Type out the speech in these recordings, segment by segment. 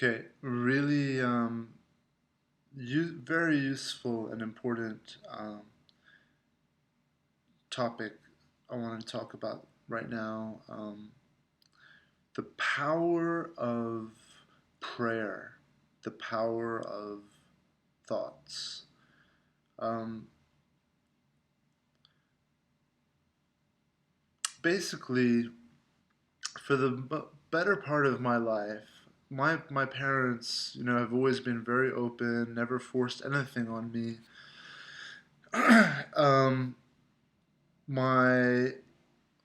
Okay, really very useful and important topic I want to talk about right now. The power of prayer, the power of thoughts. Um, Basically, for the better part of my life, my parents, have always been very open, never forced anything on me. um, my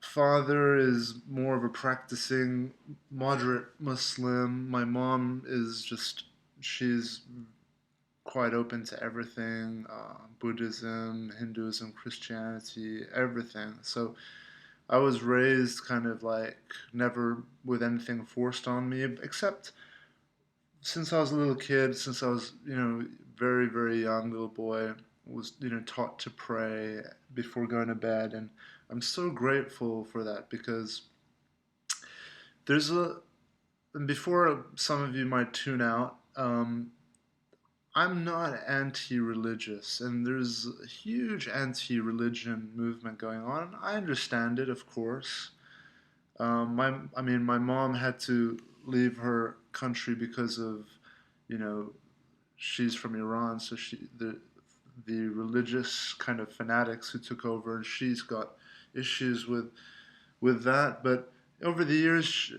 father is more of a practicing moderate Muslim. My mom is just, she's quite open to everything, Buddhism, Hinduism, Christianity, everything. So I was raised kind of like never with anything forced on me, except since I was a little kid, since I was, very, very young little boy, was, taught to pray before going to bed. And I'm so grateful for that because there's a, and before some of you might tune out, I'm not anti-religious, and there's a huge anti-religion movement going on. I understand it, of course. I mean, my mom had to leave her country because of, you know, she's from Iran, so the religious kind of fanatics who took over, and she's got issues with that. But over the years,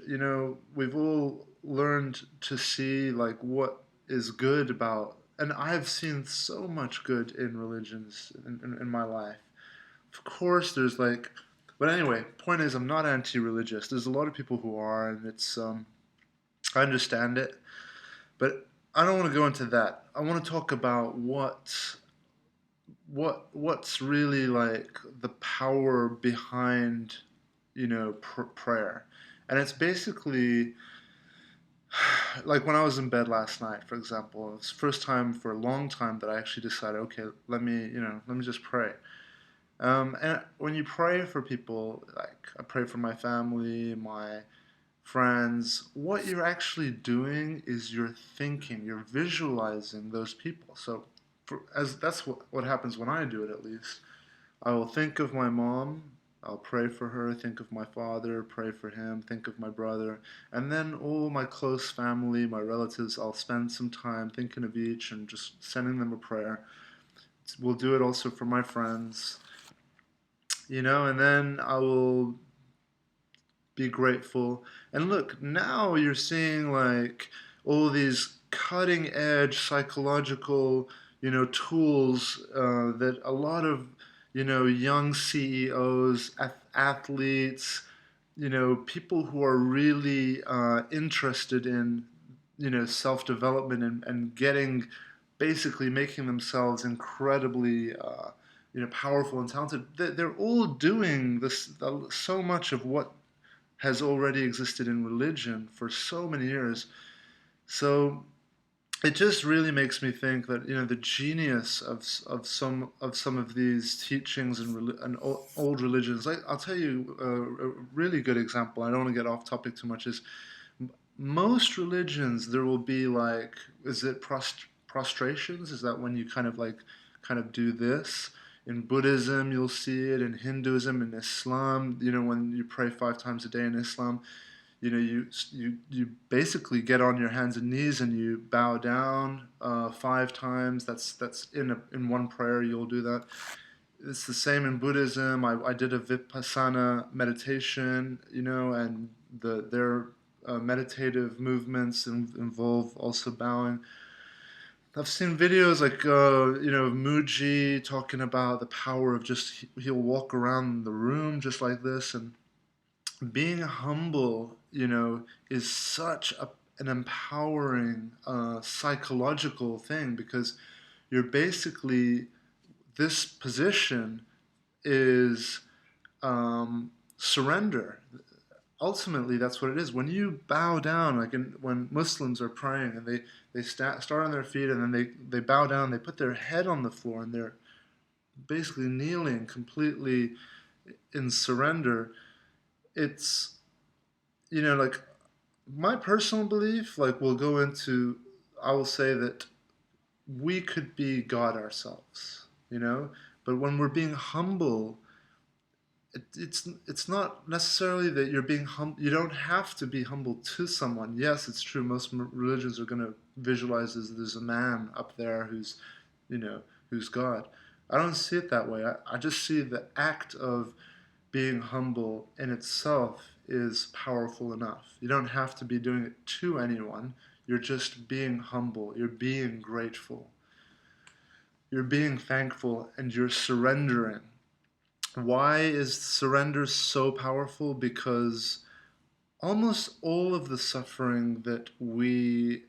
we've all learned to see like what is good about, and I've seen so much good in religions in my life. Of course, there's like, but anyway, point is, I'm not anti-religious. There's a lot of people who are, and it's I understand it, but I don't want to go into that. I want to talk about what's really like the power behind prayer. And it's basically like when I was in bed last night, for example. It's the first time for a long time that I actually decided, okay, let me just pray. And when you pray for people, like I pray for my family, my friends, what you're actually doing is you're thinking, you're visualizing those people. So as that's what happens when I do it, at least. I will think of my mom, I'll pray for her, think of my father, pray for him, think of my brother, and then all my close family, my relatives, I'll spend some time thinking of each and just sending them a prayer. We'll do it also for my friends, and then I will be grateful. And look, now you're seeing like all these cutting edge psychological, tools that a lot of, young CEOs, athletes, people who are really interested in, self development and getting, basically making themselves incredibly, powerful and talented. They're all doing this, so much of what has already existed in religion for so many years. So it just really makes me think that the genius of some of these teachings and old religions. Like I'll tell you a really good example. I don't want to get off topic too much. Is most religions there will be like, is it prostrations? Is that when you kind of do this? In Buddhism, you'll see it. In Hinduism, in Islam, when you pray 5 times a day in Islam, you basically get on your hands and knees and you bow down 5 times. That's in one prayer. You'll do that. It's the same in Buddhism. I did a Vipassana meditation, and their meditative movements involve also bowing. I've seen videos like Muji talking about the power of just he'll walk around the room just like this, and being humble, is such an empowering psychological thing because you're basically, this position is surrender. Ultimately, that's what it is. When you bow down, like when Muslims are praying and they start on their feet and then they bow down, they put their head on the floor and they're basically kneeling completely in surrender. It's like my personal belief, like we'll go into, I will say that we could be God ourselves, you know. But when we're being humble, it's not necessarily that you're being humble. You don't have to be humble to someone. Yes, it's true. Most religions are going to visualize as there's a man up there who's, you know, who's God. I don't see it that way. I just see the act of being humble in itself is powerful enough. You don't have to be doing it to anyone. You're just being humble. You're being grateful. You're being thankful and you're surrendering. Why is surrender so powerful? Because almost all of the suffering that we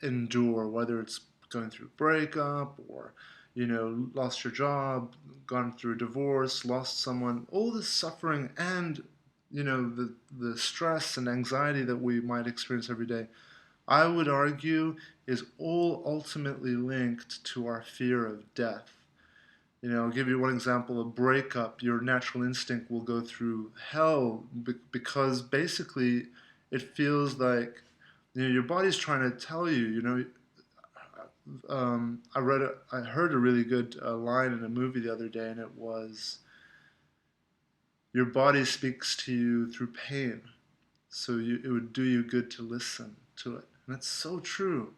endure, whether it's going through breakup or, you know, lost your job, gone through a divorce, lost someone, all this suffering and, you know, the stress and anxiety that we might experience every day, I would argue is all ultimately linked to our fear of death. You know, I'll give you one example: a breakup. Your natural instinct will go through hell because basically it feels like, you know, your body's trying to tell you. You know, I heard a really good line in a movie the other day, and it was, "Your body speaks to you through pain, so it would do you good to listen to it." And it's so true.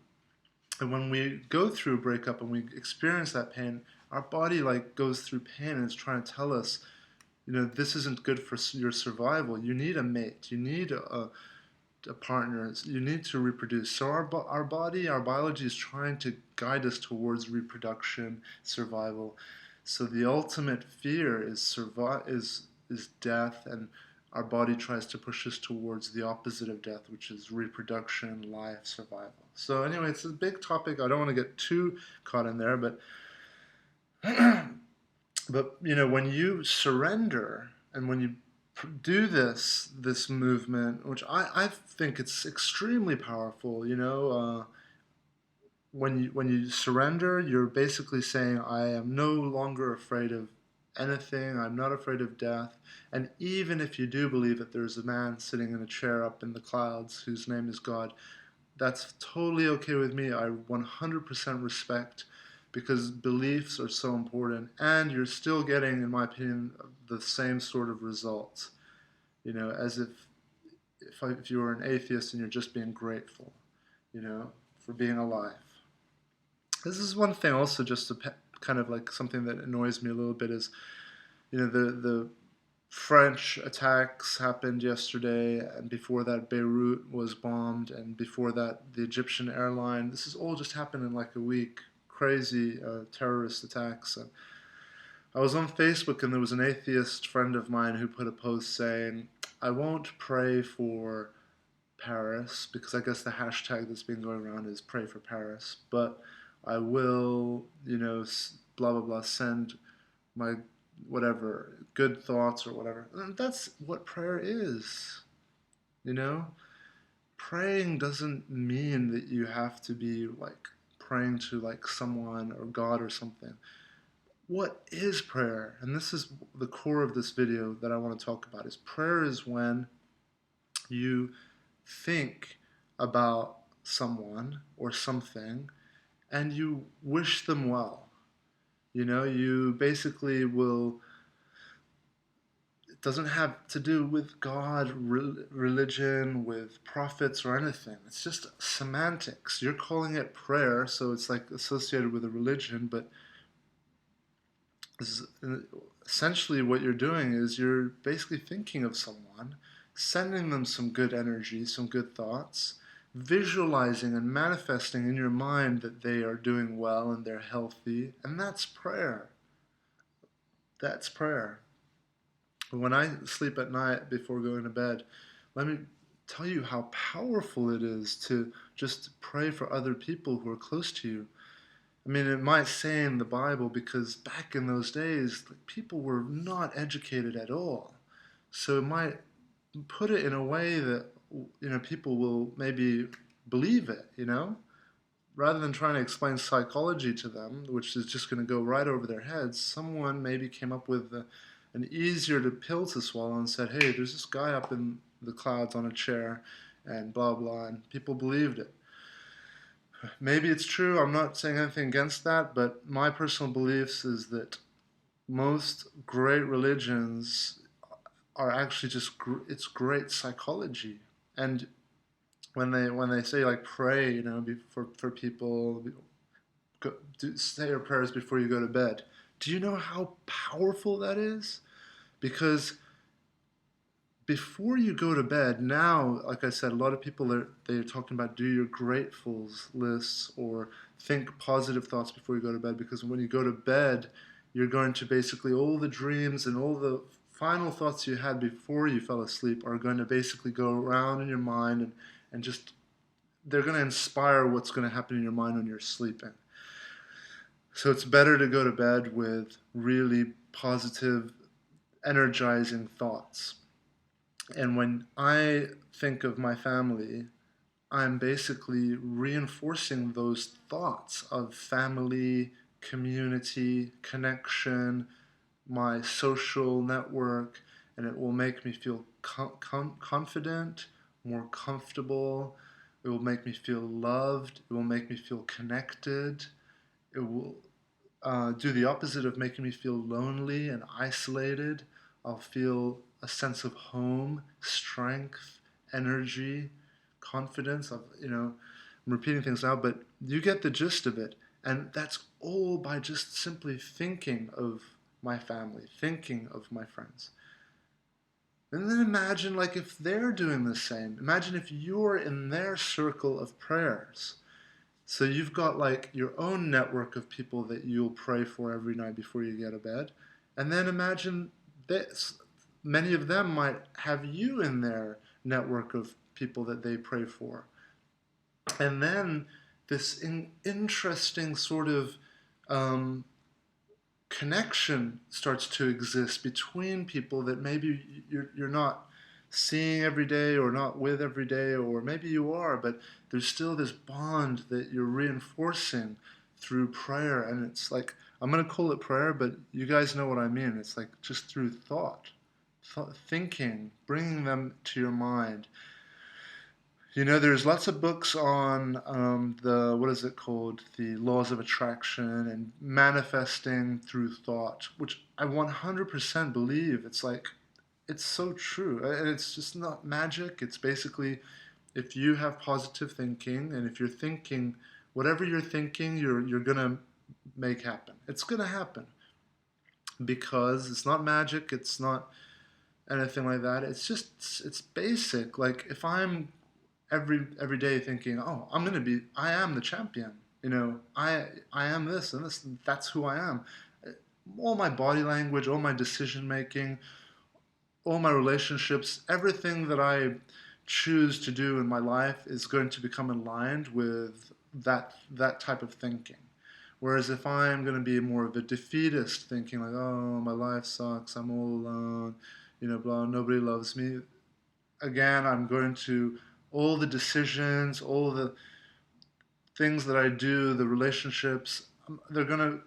And when we go through a breakup and we experience that pain, our body like goes through pain and is trying to tell us, you know, this isn't good for your survival. You need a mate. You need a partner. You need to reproduce. So our body, our biology is trying to guide us towards reproduction, survival. So the ultimate fear is death, and our body tries to push us towards the opposite of death, which is reproduction, life, survival. So anyway, it's a big topic. I don't want to get too caught in there, but but you know, when you surrender and when you do this movement, which I think it's extremely powerful, you know, when you surrender, you're basically saying, I am no longer afraid of anything. I'm not afraid of death. And even if you do believe that there's a man sitting in a chair up in the clouds whose name is God, that's totally okay with me. I 100% respect, because beliefs are so important, and you're still getting, in my opinion, the same sort of results. You know, as if you were an atheist and you're just being grateful, you know, for being alive. This is one thing also, just to kind of like something that annoys me a little bit is, you know, the French attacks happened yesterday, and before that Beirut was bombed, and before that the Egyptian airline. This has all just happened in like a week. Crazy terrorist attacks. And I was on Facebook and there was an atheist friend of mine who put a post saying, I won't pray for Paris, because I guess the hashtag that's been going around is pray for Paris, but I will, you know, blah blah blah, send my whatever good thoughts or whatever. And that's what prayer is, you know. Praying doesn't mean that you have to be like praying to like someone or God or something. What is prayer? And this is the core of this video that I want to talk about. Is prayer is when you think about someone or something and you wish them well. You know, you basically will, it doesn't have to do with God, religion, with prophets or anything. It's just semantics. You're calling it prayer, so it's like associated with a religion, but essentially what you're doing is you're basically thinking of someone, sending them some good energy, some good thoughts, visualizing and manifesting in your mind that they are doing well and they're healthy, and that's prayer. That's prayer. When I sleep at night before going to bed, let me tell you how powerful it is to just pray for other people who are close to you. I mean, it might say in the Bible, because back in those days, like, people were not educated at all. So it might put it in a way that, you know, people will maybe believe it, you know? Rather than trying to explain psychology to them, which is just going to go right over their heads, someone maybe came up with an easier pill to swallow and said, hey, there's this guy up in the clouds on a chair, and blah blah, and people believed it. Maybe it's true. I'm not saying anything against that, but my personal beliefs is that most great religions are actually just it's great psychology. And when they say like pray, for people, say your prayers before you go to bed. Do you know how powerful that is? Because before you go to bed, now, like I said, a lot of people they're talking about do your gratefuls lists or think positive thoughts before you go to bed, because when you go to bed, you're going to basically all the dreams and all the final thoughts you had before you fell asleep are going to basically go around in your mind, and just they're going to inspire what's going to happen in your mind when you're sleeping. So it's better to go to bed with really positive, energizing thoughts. And when I think of my family, I'm basically reinforcing those thoughts of family, community, connection, my social network, and it will make me feel confident, more comfortable. It will make me feel loved. It will make me feel connected. It will do the opposite of making me feel lonely and isolated. I'll feel a sense of home, strength, energy, confidence. I'm repeating things now, but you get the gist of it. And that's all by just simply thinking of my family, thinking of my friends. And then imagine like if they're doing the same. Imagine if you're in their circle of prayers. So you've got like your own network of people that you'll pray for every night before you get to bed. And then imagine this. Many of them might have you in their network of people that they pray for. And then this interesting sort of um, connection starts to exist between people that maybe you're not seeing every day or not with every day, or maybe you are, but there's still this bond that you're reinforcing through prayer. And it's like, I'm going to call it prayer, but you guys know what I mean. It's like just through thinking, bringing them to your mind. There's lots of books on what is it called? The laws of attraction and manifesting through thought, which I 100% believe. It's like, it's so true. And it's just not magic. It's basically if you have positive thinking, and if you're thinking, whatever you're thinking, you're going to make happen. It's going to happen because it's not magic. It's not anything like that. It's basic. Like if I'm every day thinking, oh, I am the champion. I am this and this. And that's who I am. All my body language, all my decision making, all my relationships, everything that I choose to do in my life is going to become aligned with that type of thinking. Whereas if I'm going to be more of a defeatist thinking, like, oh, my life sucks, I'm all alone, blah, nobody loves me, again, I'm going to, all the decisions, all the things that I do, the relationships, they're gonna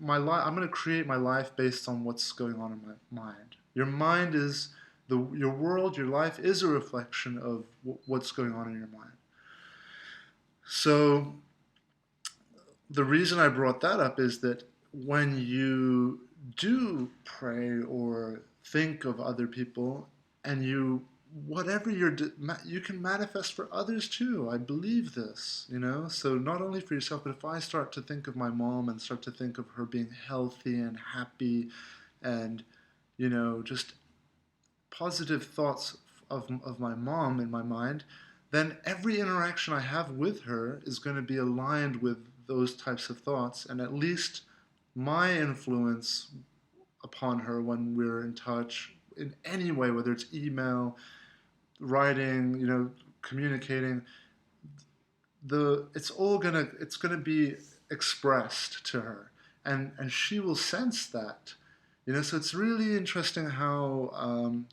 I'm gonna create my life based on what's going on in my mind. Your mind is your world. Your life is a reflection of what's going on in your mind. So the reason I brought that up is that when you do pray or think of other people, and whatever you can manifest for others too. I believe this. So not only for yourself, but if I start to think of my mom and start to think of her being healthy and happy, and just positive thoughts of my mom in my mind, then every interaction I have with her is going to be aligned with those types of thoughts, and at least my influence upon her when we're in touch in any way, whether it's email, writing, communicating, it's gonna be expressed to her, and she will sense that. So it's really interesting how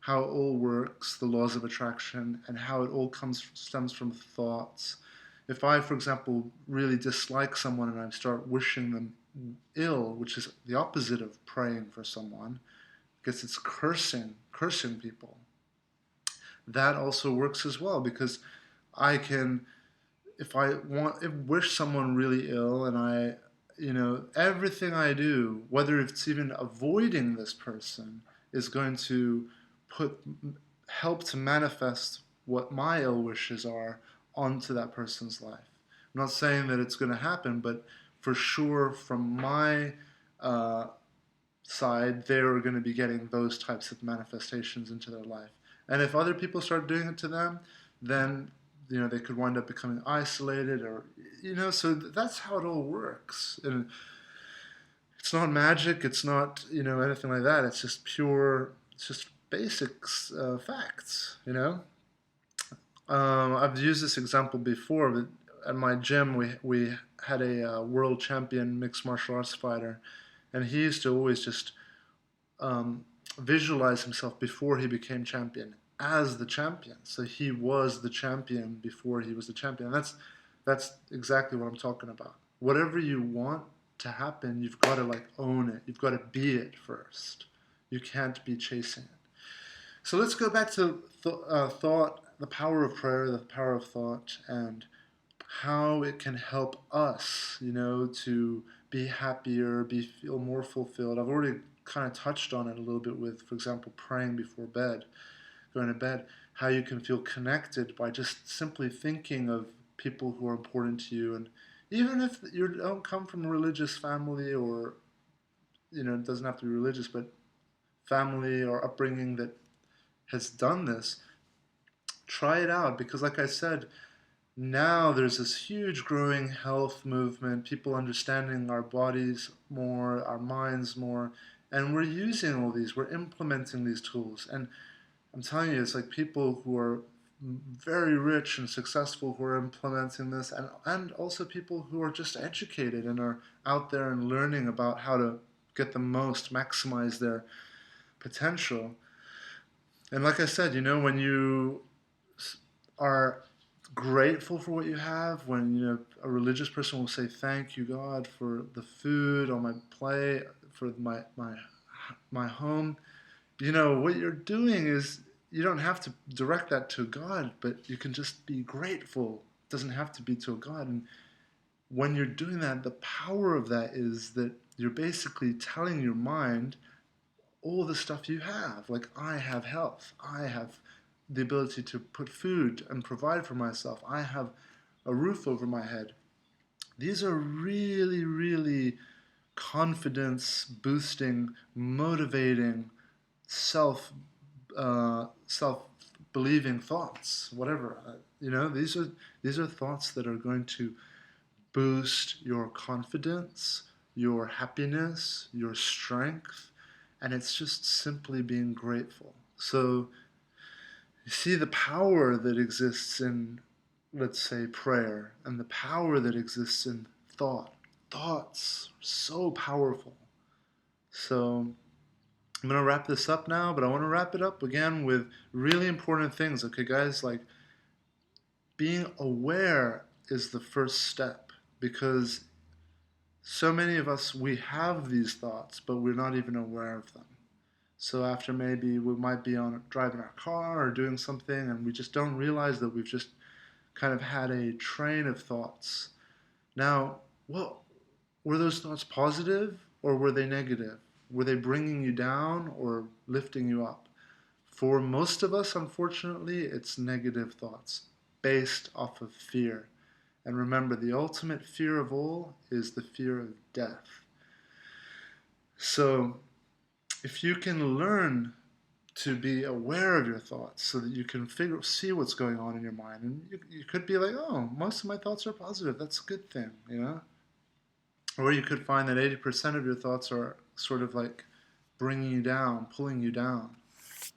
it all works, the laws of attraction, and how it all stems from thoughts. If I, for example, really dislike someone and I start wishing them ill, which is the opposite of praying for someone, because it's cursing people, that also works as well, because I can, if I wish someone really ill, and I, everything I do, whether it's even avoiding this person, is going to put help to manifest what my ill wishes are onto that person's life. I'm not saying that it's going to happen, but for sure, from my uh, side, they're going to be getting those types of manifestations into their life. And if other people start doing it to them, then they could wind up becoming isolated, or so that's how it all works. And it's not magic, it's not anything like that. It's just basics, facts. I've used this example before, but at my gym we had a world champion mixed martial arts fighter, and he used to always just um, visualize himself before he became champion as the champion. So he was the champion before he was the champion. That's exactly what I'm talking about. Whatever you want to happen, you've got to like own it. You've got to be it first. You can't be chasing it. So let's go back to thought, the power of prayer, the power of thought, and how it can help us, to be happier, feel more fulfilled. I've already kind of touched on it a little bit with, for example, praying before bed, going to bed, how you can feel connected by just simply thinking of people who are important to you. And even if you don't come from a religious family, or, it doesn't have to be religious, but family or upbringing that has done this, try it out, because like I said, now there's this huge growing health movement, people understanding our bodies more, our minds more, and we're using all these, we're implementing these tools. And I'm telling you, it's like people who are very rich and successful who are implementing this, and also people who are just educated and are out there and learning about how to get the most, maximize their potential. And like I said, when you are grateful for what you have, when a religious person will say thank you God for the food on my plate, for my home, what you're doing is, you don't have to direct that to God, but you can just be grateful. It doesn't have to be to a God. And when you're doing that, the power of that is that you're basically telling your mind all the stuff you have. Like, I have health, I have the ability to put food and provide for myself, I have a roof over my head. These are really, really confidence boosting, motivating, self believing thoughts. Whatever, these are thoughts that are going to boost your confidence, your happiness, your strength, and it's just simply being grateful. So you see the power that exists in, let's say, prayer, and the power that exists in thought. Thoughts are so powerful. So I'm going to wrap this up now, but I want to wrap it up again with really important things, okay, guys? Like, being aware is the first step, because so many of us, we have these thoughts, but we're not even aware of them. So after, maybe we might be on driving our car or doing something, and we just don't realize that we've just kind of had a train of thoughts. Now, what were those thoughts, positive or were they negative? Were they bringing you down or lifting you up? For most of us, unfortunately, it's negative thoughts based off of fear. And remember, the ultimate fear of all is the fear of death. So if you can learn to be aware of your thoughts, so that you can see what's going on in your mind, and you could be like, oh, most of my thoughts are positive, that's a good thing. Or you could find that 80% of your thoughts are sort of like bringing you down, pulling you down,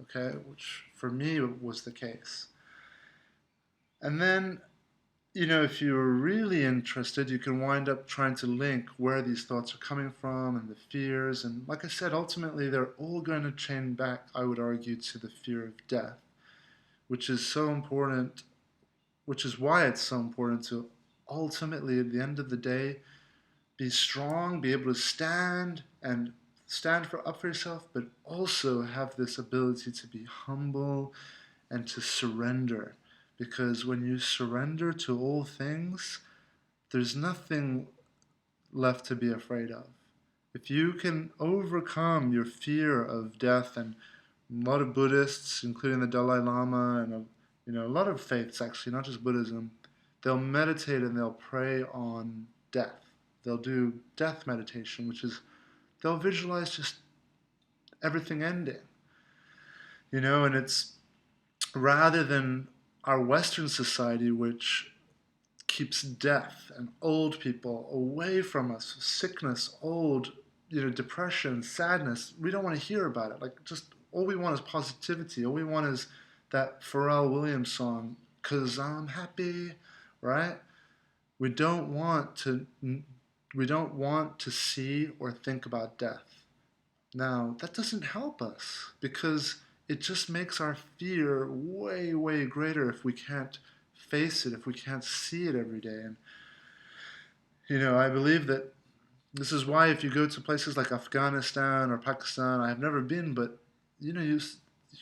okay, which for me was the case. And then, if you're really interested, you can wind up trying to link where these thoughts are coming from and the fears. And like I said, ultimately, they're all going to chain back, I would argue, to the fear of death, which is so important, which is why it's so important to ultimately, at the end of the day, be strong, be able to stand up for yourself, but also have this ability to be humble and to surrender. Because when you surrender to all things, there's nothing left to be afraid of. If you can overcome your fear of death, and a lot of Buddhists, including the Dalai Lama and a lot of faiths actually, not just Buddhism, they'll meditate and they'll pray on death. They'll do death meditation, which is they'll visualize just everything ending. And it's rather than our Western society, which keeps death and old people away from us, sickness, depression, sadness. We don't want to hear about it. Like, just all we want is positivity. All we want is that Pharrell Williams song, "'Cause I'm happy," right? We don't want to see or think about death. Now, that doesn't help us because it just makes our fear way, way greater if we can't face it, if we can't see it every day. And, I believe that this is why if you go to places like Afghanistan or Pakistan, I have never been, but, you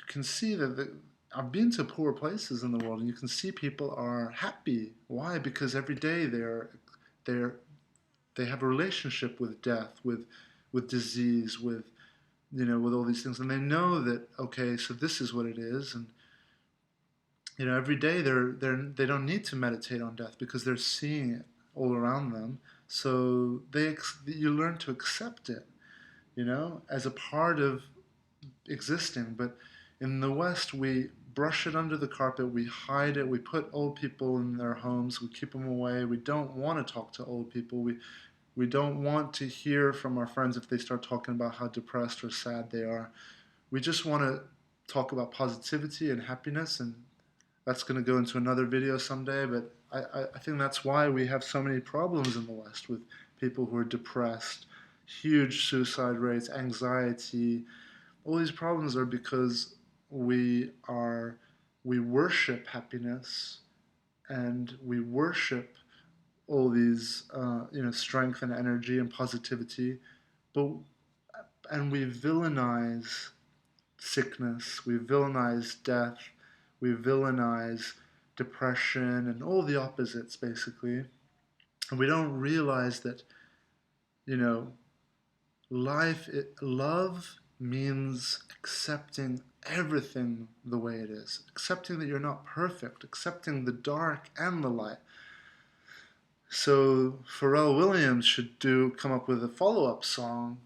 can see that I've been to poor places in the world, and you can see people are happy. Why? Because every day they're they have a relationship with death, with disease, with all these things, and they know that, okay, so this is what it is. And every day they don't need to meditate on death because they're seeing it all around them. So you learn to accept it, as a part of existing. But in the West, we brush it under the carpet, we hide it, we put old people in their homes, we keep them away. We don't want to talk to old people. We don't want to hear from our friends if they start talking about how depressed or sad they are. We just want to talk about positivity and happiness, and that's going to go into another video someday. But I think that's why we have so many problems in the West with people who are depressed, huge suicide rates, anxiety. All these problems are because we worship happiness, and we worship all these strength and energy and positivity, and we villainize sickness, we villainize death, we villainize depression and all the opposites basically, and we don't realize that you know love means accepting everything the way it is, accepting that you're not perfect, accepting the dark and the light. So Pharrell Williams should come up with a follow-up song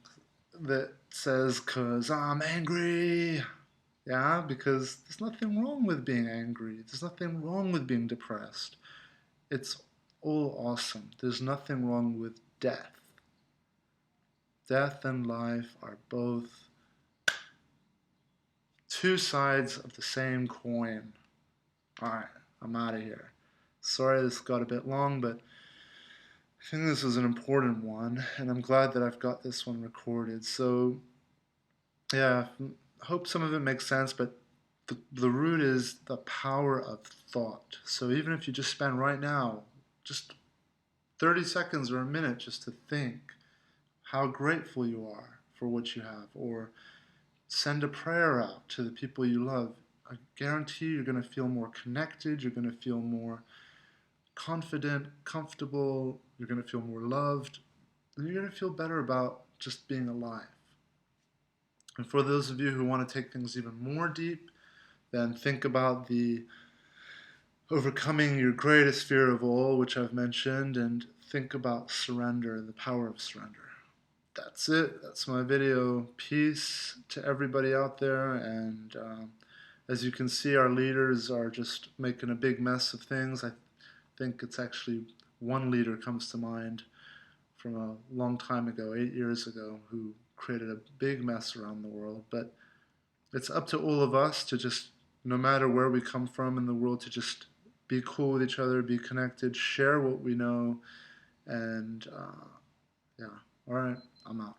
that says, "'Cause I'm angry." Yeah, because there's nothing wrong with being angry. There's nothing wrong with being depressed. It's all awesome. There's nothing wrong with death. Death and life are both two sides of the same coin. Alright, I'm out of here. Sorry this got a bit long, but I think this was an important one, and I'm glad that I've got this one recorded. So, yeah, I hope some of it makes sense, but the root is the power of thought. So even if you just spend right now just 30 seconds or a minute just to think how grateful you are for what you have, or send a prayer out to the people you love, I guarantee you're going to feel more connected, you're going to feel more confident, comfortable, you're going to feel more loved, and you're going to feel better about just being alive. And for those of you who want to take things even more deep, then think about the overcoming your greatest fear of all, which I've mentioned, and think about surrender and the power of surrender. That's it. That's my video. Peace to everybody out there. And as you can see, our leaders are just making a big mess of things. I think it's actually one leader comes to mind from a long time ago, 8 years ago, who created a big mess around the world. But it's up to all of us to just, no matter where we come from in the world, to just be cool with each other, be connected, share what we know, and yeah. All right, I'm out.